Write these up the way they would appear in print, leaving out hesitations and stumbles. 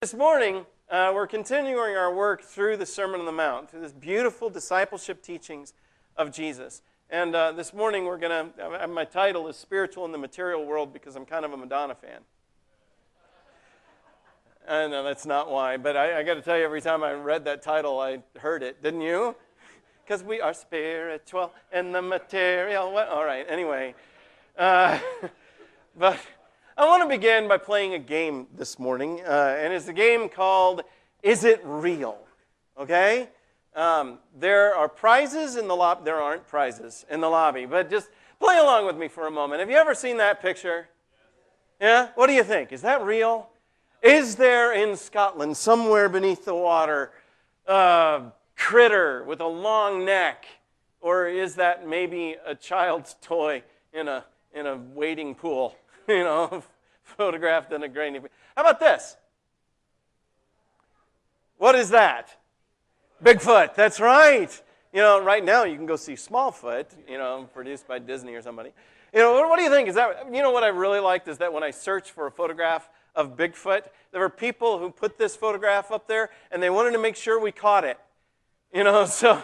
This morning, we're continuing our work through the Sermon on the Mount, through this beautiful discipleship teachings of Jesus. And this morning, my title is Spiritual in the Material World because I'm kind of a Madonna fan. I know that's not why, but I got to tell you, every time I read that title, I heard it. Didn't you? Because we are spiritual in the material world. All right, anyway. But I want to begin by playing a game this morning, and it's a game called Is It Real? Okay? There are prizes in the lobby. There aren't prizes in the lobby, but just play along with me for a moment. Have you ever seen that picture? Yeah? What do you think? Is that real? Is there in Scotland, somewhere beneath the water, a critter with a long neck? Or is that maybe a child's toy in a wading pool? You know, photographed in a grainy. How about this? What is that? Bigfoot, that's right. You know, right now you can go see Smallfoot, you know, produced by Disney or somebody. You know, what do you think? Is that, you know what I really liked is that when I searched for a photograph of Bigfoot, there were people who put this photograph up there and they wanted to make sure we caught it. You know, so,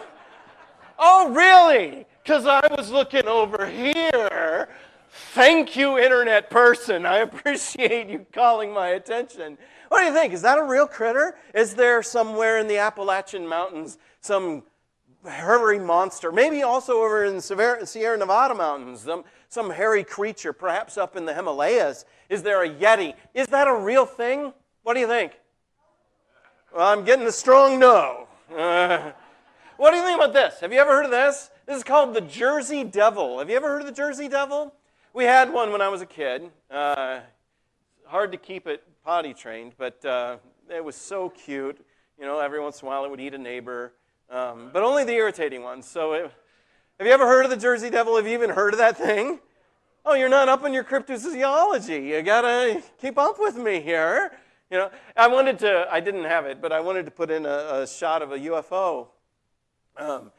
oh, really? Because I was looking over here. Thank you, internet person. I appreciate you calling my attention. What do you think? Is that a real critter? Is there somewhere in the Appalachian Mountains some hairy monster? Maybe also over in the Sierra Nevada Mountains, some hairy creature, perhaps up in the Himalayas. Is there a Yeti? Is that a real thing? What do you think? Well, I'm getting a strong no. What do you think about this? Have you ever heard of this? This is called the Jersey Devil. Have you ever heard of the Jersey Devil? We had one when I was a kid. Hard to keep it potty trained, but it was so cute. You know, every once in a while it would eat a neighbor, but only the irritating ones. So have you ever heard of the Jersey Devil? Have you even heard of that thing? Oh, you're not up on your cryptozoology. You got to keep up with me here. You know, I didn't have it, but I wanted to put in a shot of a UFO. Do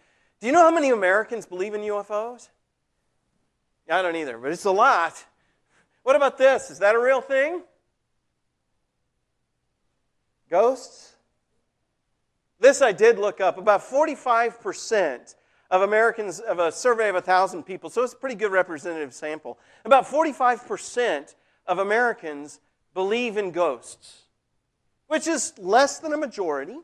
you know how many Americans believe in UFOs? I don't either, but it's a lot. What about this? Is that a real thing? Ghosts? This I did look up. About 45% of Americans, of a survey of 1,000 people, so it's a pretty good representative sample, about 45% of Americans believe in ghosts, which is less than a majority,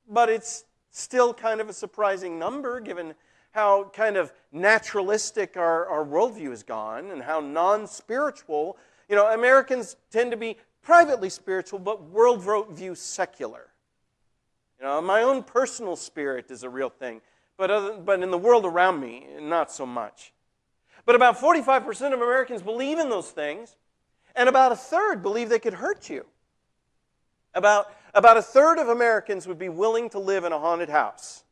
but it's still kind of a surprising number given how kind of naturalistic our worldview has gone and how non-spiritual. You know, Americans tend to be privately spiritual, but worldview secular. You know, my own personal spirit is a real thing, but in the world around me, not so much. But about 45% of Americans believe in those things, and about a third believe they could hurt you. About a third of Americans would be willing to live in a haunted house.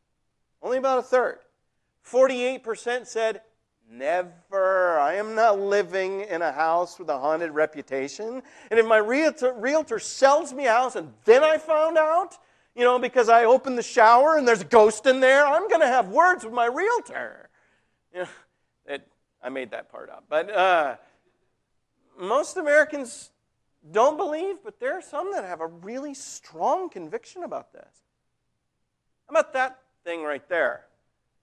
Only about a third. 48% said, never. I am not living in a house with a haunted reputation. And if my realtor sells me a house and then I found out, you know, because I opened the shower and there's a ghost in there, I'm going to have words with my realtor. You know, I made that part up. But most Americans don't believe, but there are some that have a really strong conviction about this. How about that thing right there?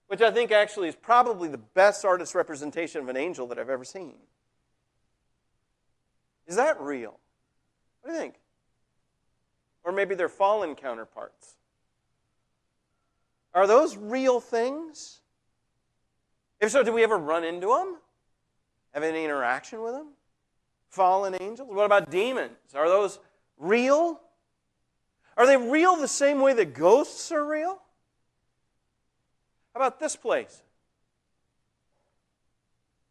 Which I think actually is probably the best artist representation of an angel that I've ever seen. Is that real? What do you think? Or maybe they're fallen counterparts. Are those real things? If so, do we ever run into them? Have any interaction with them? Fallen angels? What about demons? Are those real? Are they real the same way that ghosts are real? How about this place?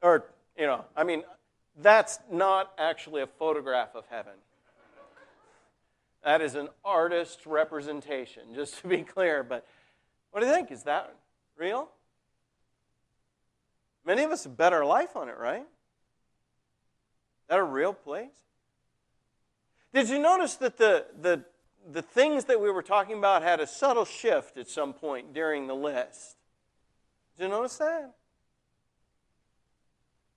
Or, you know, I mean, that's not actually a photograph of heaven. That is an artist's representation, just to be clear. But what do you think? Is that real? Many of us have bet our life on it, right? Is that a real place? Did you notice that the things that we were talking about had a subtle shift at some point during the list? Did you notice that?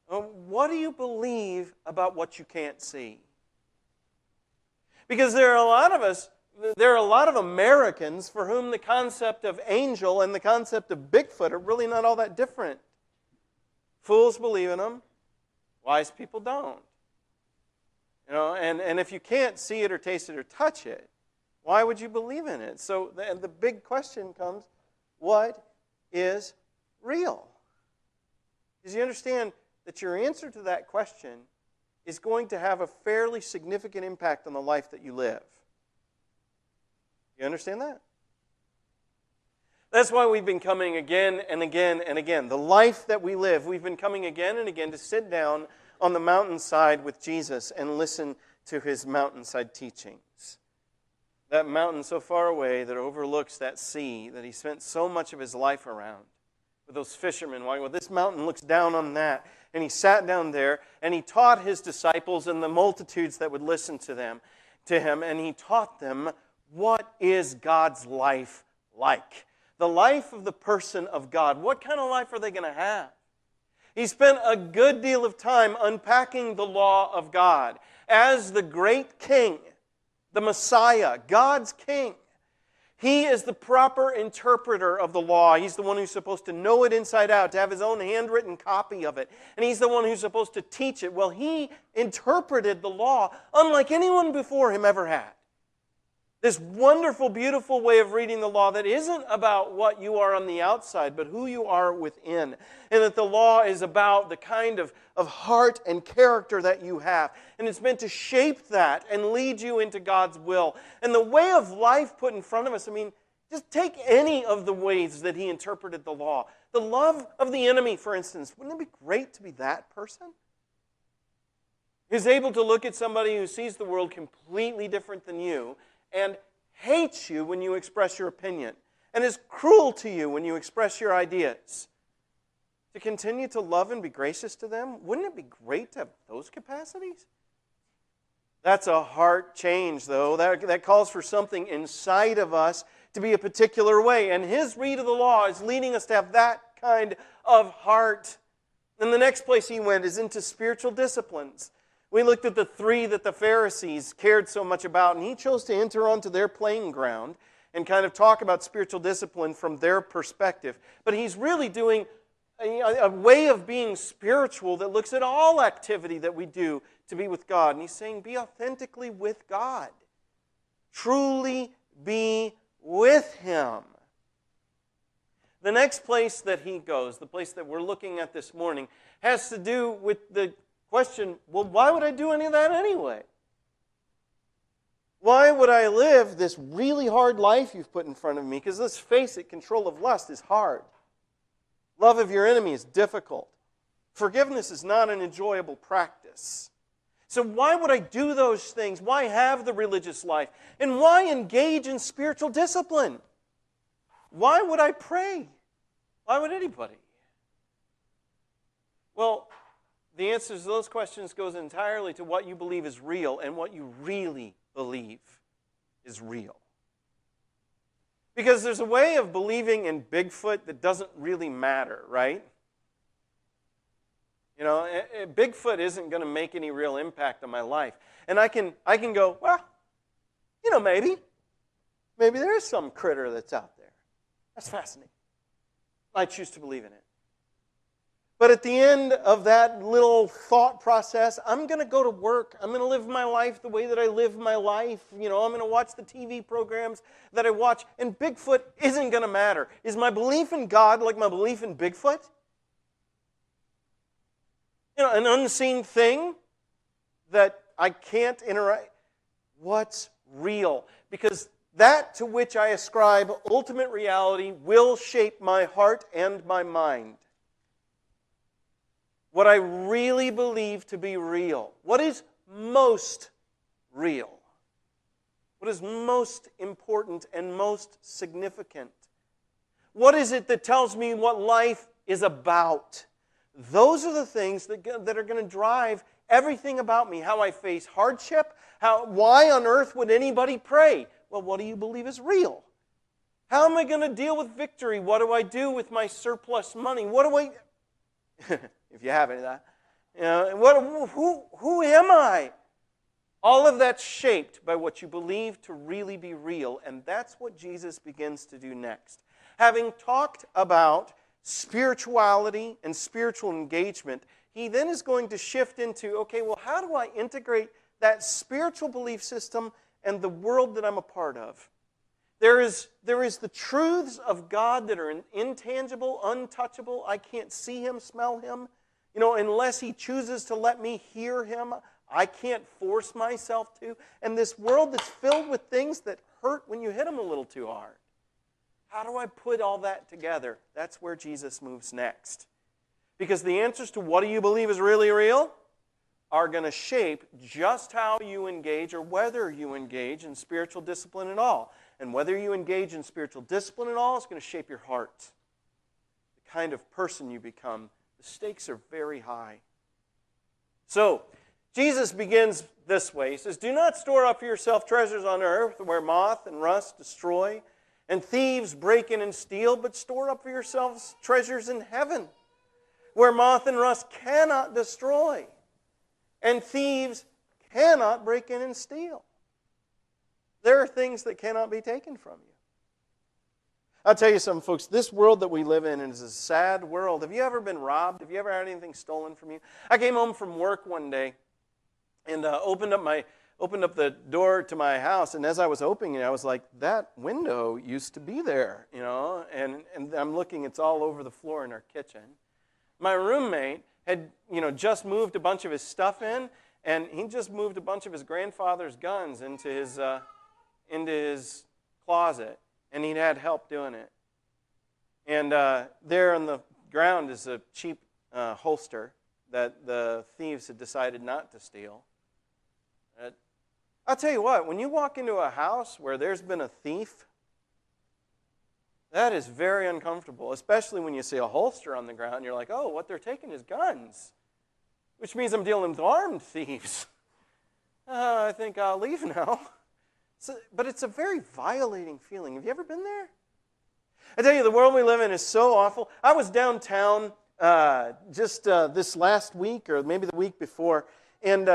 What do you believe about what you can't see? Because there are a lot of Americans for whom the concept of angel and the concept of Bigfoot are really not all that different. Fools believe in them, wise people don't. And if you can't see it or taste it or touch it, why would you believe in it? So the big question comes, what is real? Because you understand that your answer to that question is going to have a fairly significant impact on the life that you live. You understand that? That's why we've been coming again and again and again. The life that we live, we've been coming again and again to sit down on the mountainside with Jesus and listen to his mountainside teachings. That mountain so far away that overlooks that sea that he spent so much of his life around. With those fishermen, well, this mountain looks down on that. And he sat down there and he taught his disciples and the multitudes that would listen to him, and he taught them what is God's life like. The life of the person of God. What kind of life are they going to have? He spent a good deal of time unpacking the law of God as the great king, the Messiah, God's king. He is the proper interpreter of the law. He's the one who's supposed to know it inside out, to have his own handwritten copy of it. And he's the one who's supposed to teach it. Well, he interpreted the law unlike anyone before him ever had. This wonderful, beautiful way of reading the law that isn't about what you are on the outside, but who you are within. And that the law is about the kind of heart and character that you have. And it's meant to shape that and lead you into God's will. And the way of life put in front of us, just take any of the ways that he interpreted the law. The love of the enemy, for instance. Wouldn't it be great to be that person? Who's able to look at somebody who sees the world completely different than you and hates you when you express your opinion, and is cruel to you when you express your ideas. To continue to love and be gracious to them, wouldn't it be great to have those capacities? That's a heart change, though. That calls for something inside of us to be a particular way, and his read of the law is leading us to have that kind of heart. And the next place he went is into spiritual disciplines. We looked at the three that the Pharisees cared so much about, and he chose to enter onto their playing ground and kind of talk about spiritual discipline from their perspective. But he's really doing a way of being spiritual that looks at all activity that we do to be with God. And he's saying, be authentically with God. Truly be with him. The next place that he goes, the place that we're looking at this morning, has to do with the question, well, why would I do any of that anyway? Why would I live this really hard life you've put in front of me? Because let's face it, control of lust is hard. Love of your enemy is difficult. Forgiveness is not an enjoyable practice. So why would I do those things? Why have the religious life? And why engage in spiritual discipline? Why would I pray? Why would anybody? Well, the answers to those questions goes entirely to what you believe is real and what you really believe is real. Because there's a way of believing in Bigfoot that doesn't really matter, right? Bigfoot isn't going to make any real impact on my life. And I can go, well, maybe there is some critter that's out there. That's fascinating. I choose to believe in it. But at the end of that little thought process, I'm going to go to work. I'm going to live my life the way that I live my life. I'm going to watch the TV programs that I watch. And Bigfoot isn't going to matter. Is my belief in God like my belief in Bigfoot? An unseen thing that I can't interact. What's real? Because that to which I ascribe ultimate reality will shape my heart and my mind. What I really believe to be real. What is most real? What is most important and most significant? What is it that tells me what life is about? Those are the things that are going to drive everything about me. How I face hardship. Why on earth would anybody pray? Well, what do you believe is real? How am I going to deal with victory? What do I do with my surplus money? What do I... if you have any of that. Who am I? All of that's shaped by what you believe to really be real, and that's what Jesus begins to do next. Having talked about spirituality and spiritual engagement, he then is going to shift into, okay, well, how do I integrate that spiritual belief system and the world that I'm a part of? There is the truths of God that are intangible, untouchable. I can't see Him, smell Him. Unless He chooses to let me hear Him, I can't force myself to. And this world that's filled with things that hurt when you hit them a little too hard. How do I put all that together? That's where Jesus moves next. Because the answers to what do you believe is really real are going to shape just how you engage or whether you engage in spiritual discipline at all. And whether you engage in spiritual discipline at all is going to shape your heart. The kind of person you become. The stakes are very high. So, Jesus begins this way. He says, "Do not store up for yourself treasures on earth where moth and rust destroy and thieves break in and steal, but store up for yourselves treasures in heaven where moth and rust cannot destroy and thieves cannot break in and steal." There are things that cannot be taken from you. I'll tell you something, folks. This world that we live in is a sad world. Have you ever been robbed? Have you ever had anything stolen from you? I came home from work one day and opened up the door to my house, and as I was opening it, I was like, that window used to be there, and I'm looking, it's all over the floor in our kitchen. My roommate had, just moved a bunch of his stuff in, and he just moved a bunch of his grandfather's guns into his closet, and he'd had help doing it. And there on the ground is a cheap holster that the thieves had decided not to steal. I'll tell you what, when you walk into a house where there's been a thief, that is very uncomfortable, especially when you see a holster on the ground and you're like, oh, what they're taking is guns, which means I'm dealing with armed thieves. I think I'll leave now. But it's a very violating feeling. Have you ever been there? I tell you, the world we live in is so awful. I was downtown just this last week or maybe the week before, and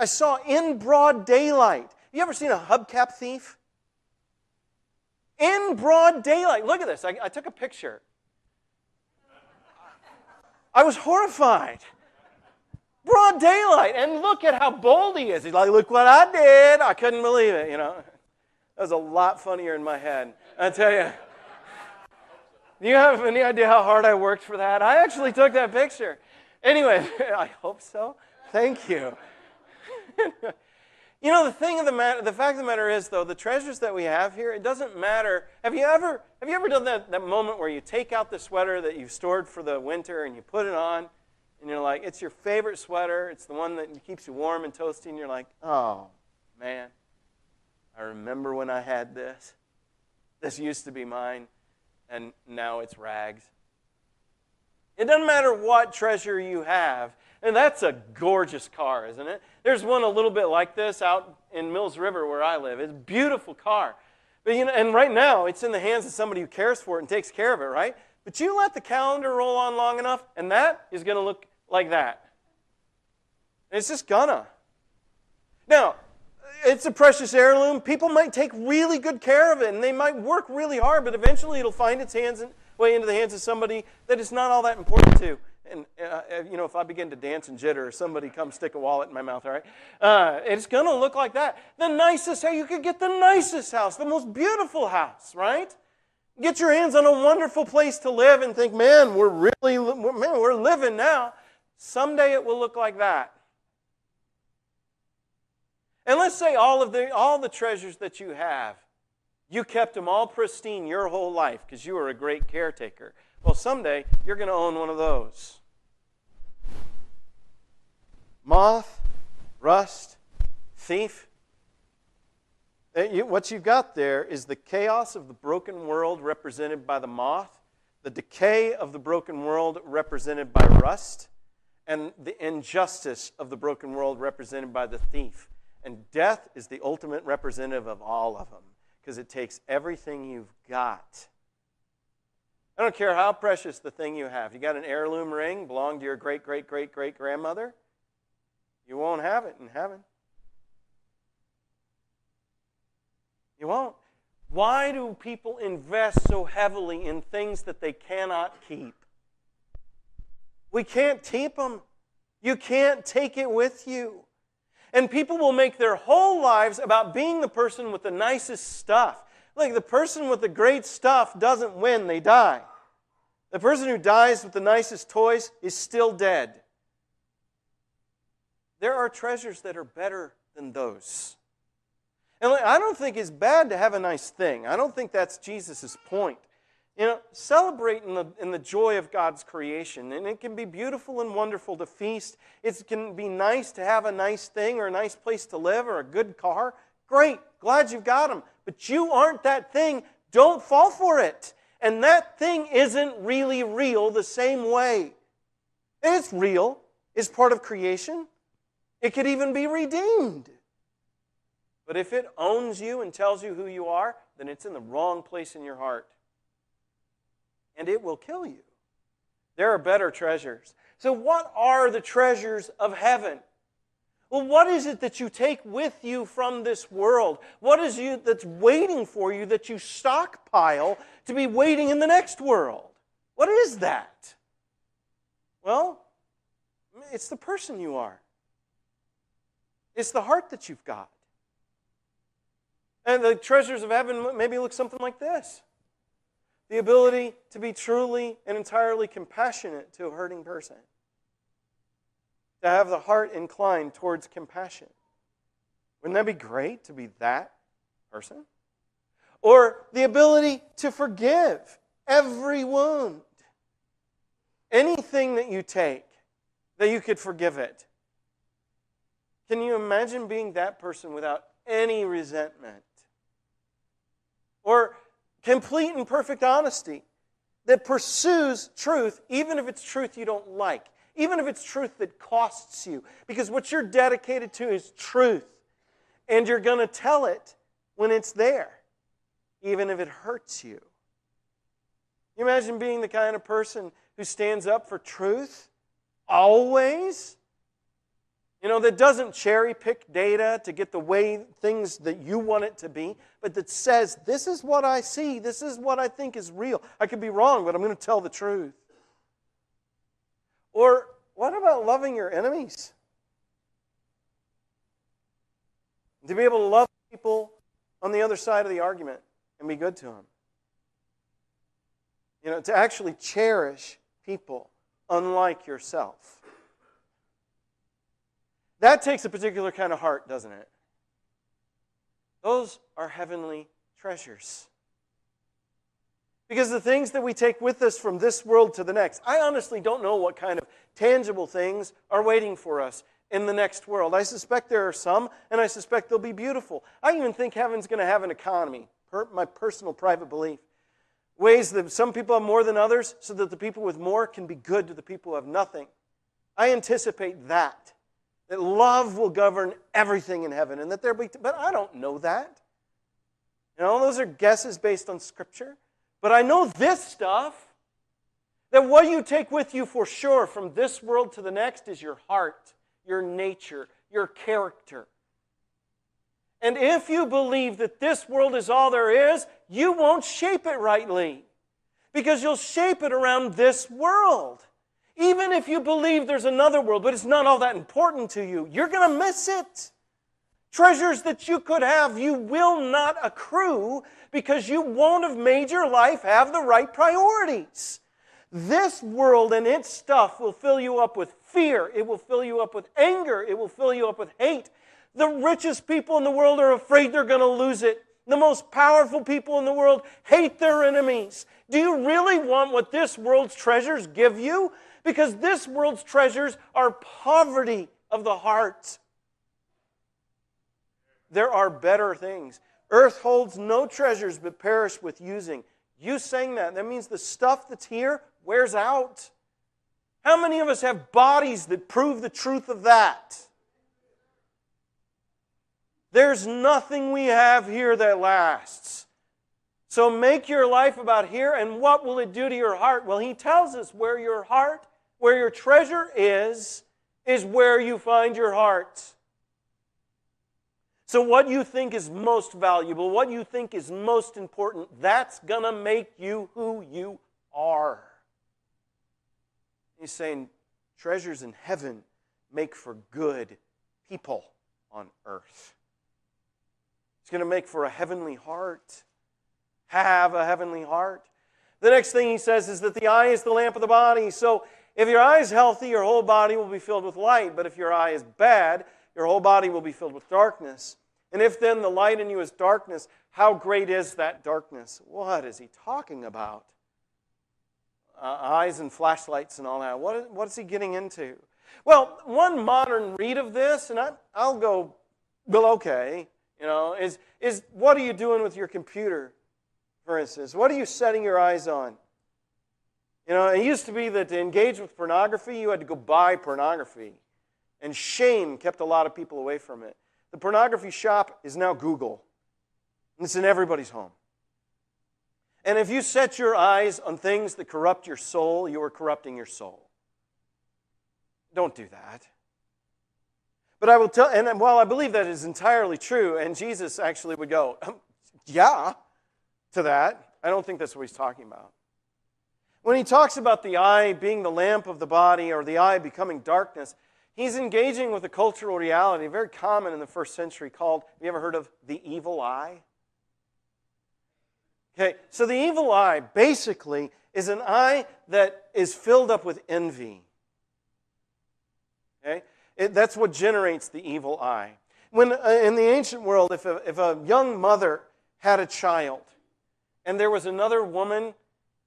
I saw in broad daylight. You ever seen a hubcap thief? In broad daylight. Look at this. I took a picture. I was horrified. Broad daylight. And look at how bold he is. He's like, look what I did. I couldn't believe it, That was a lot funnier in my head. I tell you. Do you have any idea how hard I worked for that? I actually took that picture. Anyway, I hope so. Thank you. The fact of the matter is, though, the treasures that we have here, it doesn't matter. Have you ever done that moment where you take out the sweater that you've stored for the winter and you put it on, and you're like, it's your favorite sweater, it's the one that keeps you warm and toasty, and you're like, oh, man, I remember when I had this. This used to be mine, and now it's rags. It doesn't matter what treasure you have. And that's a gorgeous car, isn't it? There's one a little bit like this out in Mills River where I live. It's a beautiful car. But and right now it's in the hands of somebody who cares for it and takes care of it, right? But you let the calendar roll on long enough, and that is going to look like that. And it's just gonna. Now, it's a precious heirloom. People might take really good care of it, and they might work really hard, but eventually it'll find its way into the hands of somebody that it's not all that important to. And, if I begin to dance and jitter, or somebody come stick a wallet in my mouth, all right? It's going to look like that. The nicest house, you could get the nicest house, the most beautiful house, right? Get your hands on a wonderful place to live and think, man, we're living now. Someday it will look like that. And let's say all the treasures that you have, you kept them all pristine your whole life because you were a great caretaker. Well, someday you're going to own one of those. Moth, rust, thief. What you've got there is the chaos of the broken world represented by the moth, the decay of the broken world represented by rust, and the injustice of the broken world represented by the thief. And death is the ultimate representative of all of them because it takes everything you've got. I don't care how precious the thing you have. You got an heirloom ring belonged to your great-great-great-great-grandmother? You won't have it in heaven. You won't. Why do people invest so heavily in things that they cannot keep? We can't keep them. You can't take it with you. And people will make their whole lives about being the person with the nicest stuff. Like the person with the great stuff doesn't win, they die. The person who dies with the nicest toys is still dead. There are treasures that are better than those. And I don't think it's bad to have a nice thing. I don't think that's Jesus' point. You know, celebrate in the joy of God's creation. And it can be beautiful and wonderful to feast. It can be nice to have a nice thing or a nice place to live or a good car. Great, glad you've got them. But you aren't that thing. Don't fall for it. And that thing isn't really real the same way. It's real. It's part of creation. It could even be redeemed. But if it owns you and tells you who you are, then it's in the wrong place in your heart. And it will kill you. There are better treasures. So what are the treasures of heaven? Well, what is it that you take with you from this world? What is it that's waiting for you that you stockpile to be waiting in the next world? What is that? Well, it's the person you are. It's the heart that you've got. And the treasures of heaven maybe look something like this. The ability to be truly and entirely compassionate to a hurting person. To have the heart inclined towards compassion. Wouldn't that be great to be that person? Or the ability to forgive every wound. Anything that you take, that you could forgive it. Can you imagine being that person without any resentment? Or complete and perfect honesty that pursues truth, even if it's truth you don't like. Even if it's truth that costs you. Because what you're dedicated to is truth. And you're going to tell it when it's there. Even if it hurts you. You imagine being the kind of person who stands up for truth always? You know, that doesn't cherry pick data to get the way things that you want it to be, but that says, this is what I see, this is what I think is real. I could be wrong, but I'm going to tell the truth. Or what about loving your enemies? To be able to love people on the other side of the argument and be good to them. You know, to actually cherish people unlike yourself. That takes a particular kind of heart, doesn't it? Those are heavenly treasures. Because the things that we take with us from this world to the next, I honestly don't know what kind of tangible things are waiting for us in the next world. I suspect there are some, and I suspect they'll be beautiful. I even think heaven's going to have an economy, my personal private belief. Ways that some people have more than others, so that the people with more can be good to the people who have nothing. I anticipate that love will govern everything in heaven, and that there be. But I don't know that. You know, those are guesses based on Scripture. But I know this stuff, that what you take with you for sure from this world to the next is your heart, your nature, your character. And if you believe that this world is all there is, you won't shape it rightly. Because you'll shape it around this world. Even if you believe there's another world, but it's not all that important to you, you're going to miss it. Treasures that you could have, you will not accrue because you won't have made your life have the right priorities. This world and its stuff will fill you up with fear. It will fill you up with anger. It will fill you up with hate. The richest people in the world are afraid they're going to lose it. The most powerful people in the world hate their enemies. Do you really want what this world's treasures give you? Because this world's treasures are poverty of the heart. There are better things. Earth holds no treasures but perish with using. You sang that. That means the stuff that's here wears out. How many of us have bodies that prove the truth of that? There's nothing we have here that lasts. So make your life about here, and what will it do to your heart? Well, he tells us where your heart, where your treasure is where you find your heart. So what you think is most valuable, what you think is most important, that's going to make you who you are. He's saying treasures in heaven make for good people on earth. It's going to make for a heavenly heart. Have a heavenly heart. The next thing he says is that the eye is the lamp of the body. So if your eye is healthy, your whole body will be filled with light. But if your eye is bad, your whole body will be filled with darkness. And if then the light in you is darkness, how great is that darkness? What is he talking about? Eyes and flashlights and all that. What is he getting into? Well, one modern read of this, and I'll go, well, okay, is what are you doing with your computer, for instance? What are you setting your eyes on? It used to be that to engage with pornography, you had to go buy pornography. And shame kept a lot of people away from it. The pornography shop is now Google. And it's in everybody's home. And if you set your eyes on things that corrupt your soul, you are corrupting your soul. Don't do that. But I will tell, and while I believe that is entirely true, and Jesus actually would go, yeah, to that, I don't think that's what he's talking about. When he talks about the eye being the lamp of the body or the eye becoming darkness, he's engaging with a cultural reality, very common in the first century, called, have you ever heard of the evil eye? Okay, so the evil eye basically is an eye that is filled up with envy. Okay? That's what generates the evil eye. When in the ancient world, if a young mother had a child and there was another woman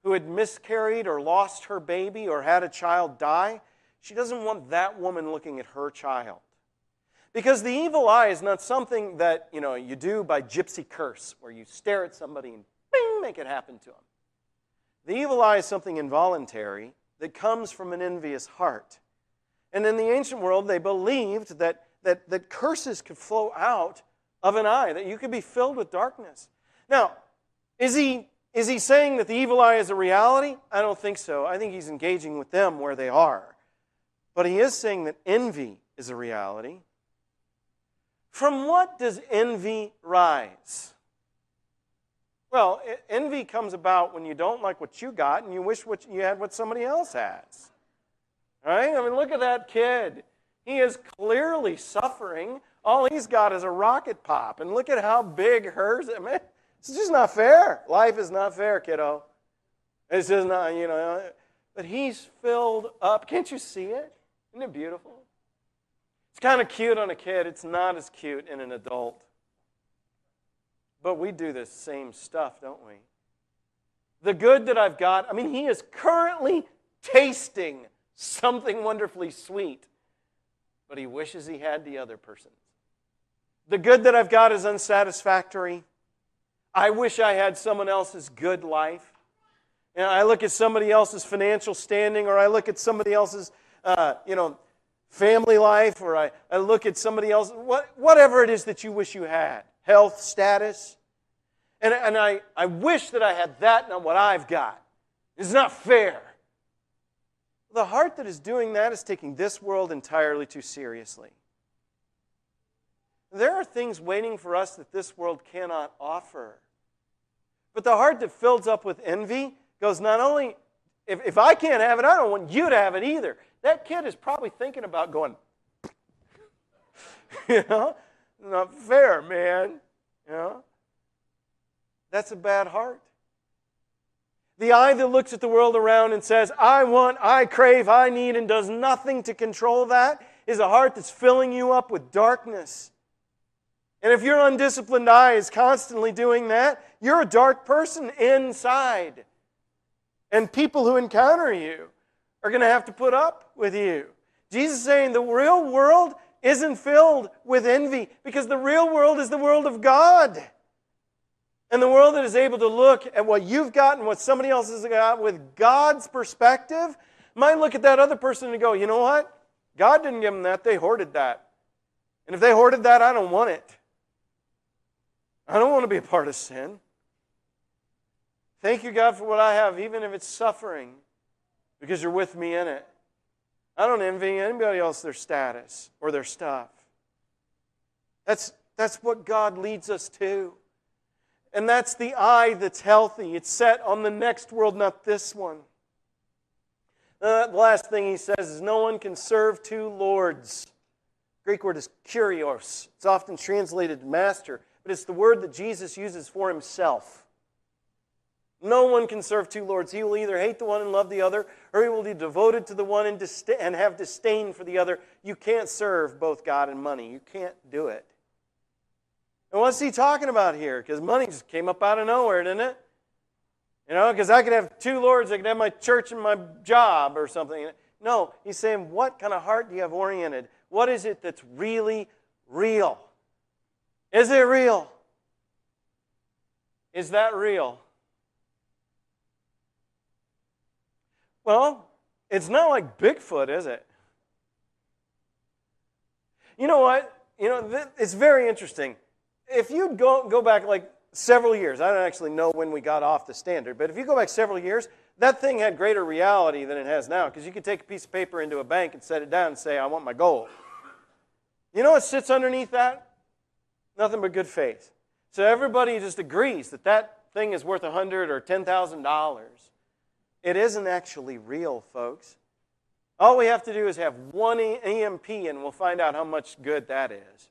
who had miscarried or lost her baby or had a child die, she doesn't want that woman looking at her child. Because the evil eye is not something that you do by gypsy curse, where you stare at somebody and bing, make it happen to them. The evil eye is something involuntary that comes from an envious heart. And in the ancient world, they believed that curses could flow out of an eye, that you could be filled with darkness. Now, is he saying that the evil eye is a reality? I don't think so. I think he's engaging with them where they are. But he is saying that envy is a reality. From what does envy rise? Well, envy comes about when you don't like what you got and you wish you had what somebody else has. Right? I mean, look at that kid. He is clearly suffering. All he's got is a rocket pop. And look at how big hers is. Man, it's just not fair. Life is not fair, kiddo. It's just not, But he's filled up. Can't you see it? Isn't it beautiful? It's kind of cute on a kid. It's not as cute in an adult. But we do this same stuff, don't we? The good that I've got, he is currently tasting something wonderfully sweet, but he wishes he had the other person's. The good that I've got is unsatisfactory. I wish I had someone else's good life. I look at somebody else's financial standing, or I look at somebody else's family life, or I look at somebody else, whatever it is that you wish you had, health, status. And I wish that I had that, not what I've got. It's not fair. The heart that is doing that is taking this world entirely too seriously. There are things waiting for us that this world cannot offer. But the heart that fills up with envy goes, not only, if I can't have it, I don't want you to have it either. That kid is probably thinking about going, not fair, man. That's a bad heart. The eye that looks at the world around and says, I want, I crave, I need, and does nothing to control that, is a heart that's filling you up with darkness. And if your undisciplined eye is constantly doing that, you're a dark person inside. And people who encounter you are going to have to put up with you. Jesus is saying the real world isn't filled with envy, because the real world is the world of God. And the world that is able to look at what you've got and what somebody else has got with God's perspective might look at that other person and go, you know what? God didn't give them that. They hoarded that. And if they hoarded that, I don't want it. I don't want to be a part of sin. Thank you, God, for what I have, even if it's suffering, because you're with me in it. I don't envy anybody else their status or their stuff. That's That's what God leads us to. And that's the eye that's healthy. It's set on the next world, not this one. The last thing he says is no one can serve two lords. The Greek word is kurios. It's often translated master, but it's the word that Jesus uses for himself. No one can serve two lords. He will either hate the one and love the other, or he will be devoted to the one and have disdain for the other. You can't serve both God and money. You can't do it. And what's he talking about here? Because money just came up out of nowhere, didn't it? You know, because I could have two lords. I could have my church and my job or something. No, he's saying, what kind of heart do you have oriented? What is it that's really real? Is it real? Is that real? Well, it's not like Bigfoot, is it? You know what? You know, it's very interesting. If you go back like several years, I don't actually know when we got off the standard, but if you go back several years, that thing had greater reality than it has now, because you could take a piece of paper into a bank and set it down and say, I want my gold. You know what sits underneath that? Nothing but good faith. So everybody just agrees that that thing is worth $100,000 or $10,000. It isn't actually real, folks. All we have to do is have one EMP and we'll find out how much good that is.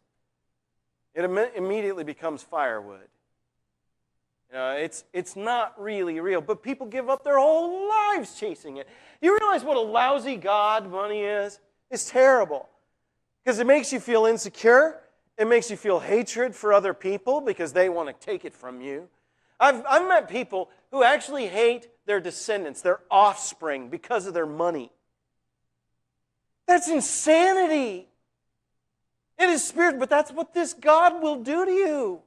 It immediately becomes firewood. You know, it's not really real, but people give up their whole lives chasing it. You realize what a lousy god money is? It's terrible. Because it makes you feel insecure. It makes you feel hatred for other people because they want to take it from you. I've met people who actually hate their descendants, their offspring, because of their money. That's insanity. It is spirit, but that's what this God will do to you.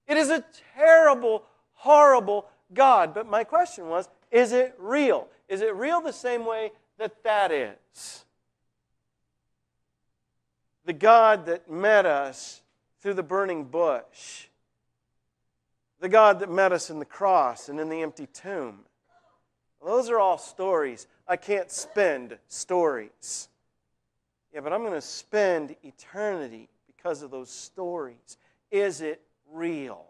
It is a terrible, horrible God. But my question was, is it real? Is it real the same way that that is? The God that met us through the burning bush. The God that met us in the cross and in the empty tomb. Those are all stories. I can't spend stories. Yeah, but I'm going to spend eternity because of those stories. Is it real?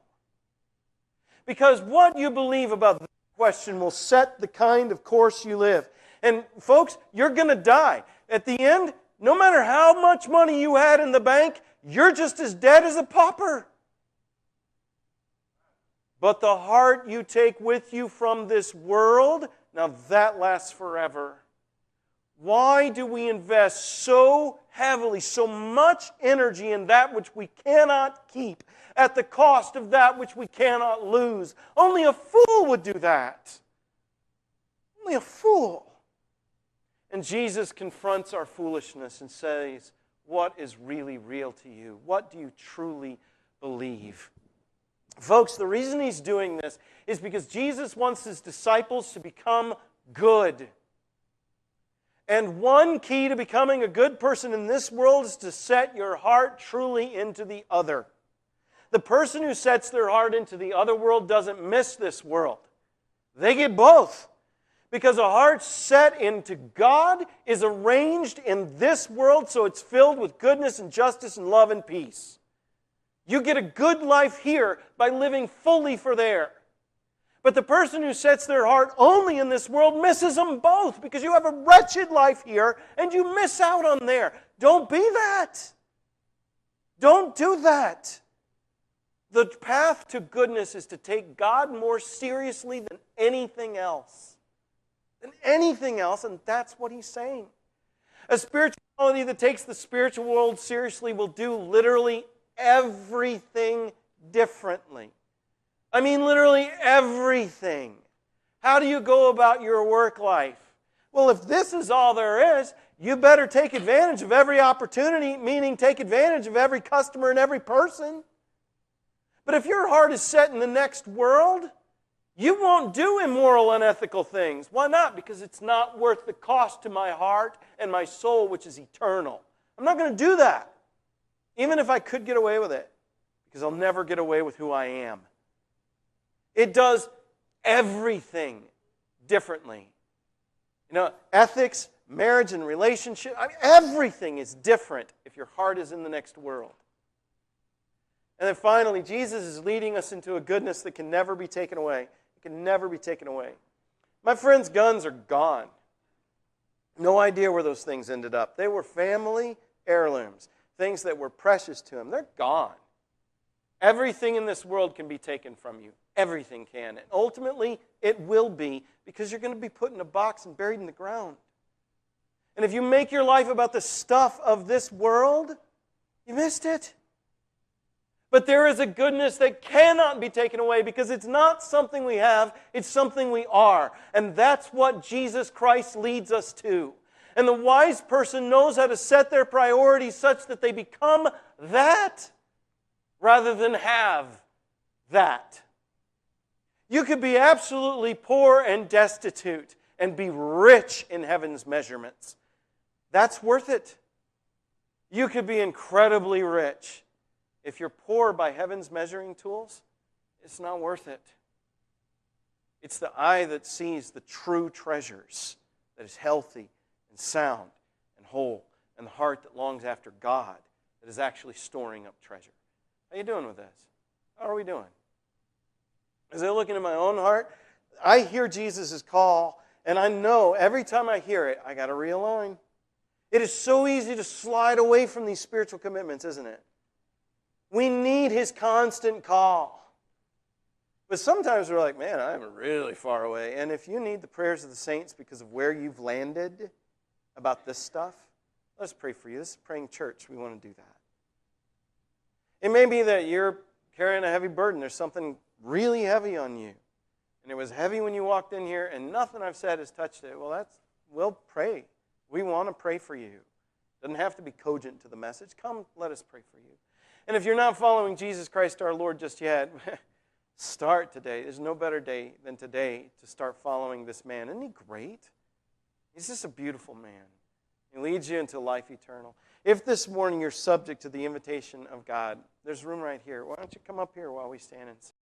Because what you believe about this question will set the kind of course you live. And folks, you're going to die. At the end, no matter how much money you had in the bank, you're just as dead as a pauper. But the heart you take with you from this world, now that lasts forever. Why do we invest so heavily, so much energy in that which we cannot keep at the cost of that which we cannot lose? Only a fool would do that. Only a fool. And Jesus confronts our foolishness and says, what is really real to you? What do you truly believe? Folks, the reason he's doing this is because Jesus wants his disciples to become good. And one key to becoming a good person in this world is to set your heart truly into the other. The person who sets their heart into the other world doesn't miss this world. They get both. Because a heart set into God is arranged in this world so it's filled with goodness and justice and love and peace. You get a good life here by living fully for there. But the person who sets their heart only in this world misses them both because you have a wretched life here and you miss out on there. Don't be that. Don't do that. The path to goodness is to take God more seriously than anything else. Than anything else, and that's what he's saying. A spirituality that takes the spiritual world seriously will do literally everything differently. I mean, literally everything. How do you go about your work life? Well, if this is all there is, you better take advantage of every opportunity, meaning take advantage of every customer and every person. But if your heart is set in the next world, you won't do immoral, unethical things. Why not? Because it's not worth the cost to my heart and my soul, which is eternal. I'm not going to do that, even if I could get away with it, because I'll never get away with who I am. It does everything differently. You know, ethics, marriage, and relationship, everything is different if your heart is in the next world. And then finally, Jesus is leading us into a goodness that can never be taken away. It can never be taken away. My friend's guns are gone. No idea where those things ended up. They were family heirlooms, things that were precious to him. They're gone. Everything in this world can be taken from you. Everything can. And ultimately, it will be, because you're going to be put in a box and buried in the ground. And if you make your life about the stuff of this world, you missed it. But there is a goodness that cannot be taken away, because it's not something we have, it's something we are. And that's what Jesus Christ leads us to. And the wise person knows how to set their priorities such that they become that rather than have that. You could be absolutely poor and destitute and be rich in heaven's measurements. That's worth it. You could be incredibly rich. If you're poor by heaven's measuring tools, it's not worth it. It's the eye that sees the true treasures that is healthy and sound and whole, and the heart that longs after God that is actually storing up treasure. How are you doing with this? How are we doing? As I look into my own heart, I hear Jesus' call, and I know every time I hear it, I got to realign. It is so easy to slide away from these spiritual commitments, isn't it? We need His constant call. But sometimes we're like, man, I'm really far away. And if you need the prayers of the saints because of where you've landed about this stuff, let's pray for you. This is Praying Church. We want to do that. It may be that you're carrying a heavy burden. There's something really heavy on you. And it was heavy when you walked in here, and nothing I've said has touched it. Well, we'll pray. We want to pray for you. It doesn't have to be cogent to the message. Come, let us pray for you. And if you're not following Jesus Christ our Lord just yet, start today. There's no better day than today to start following this man. Isn't he great? He's just a beautiful man. He leads you into life eternal. If this morning you're subject to the invitation of God, there's room right here. Why don't you come up here while we stand and sing?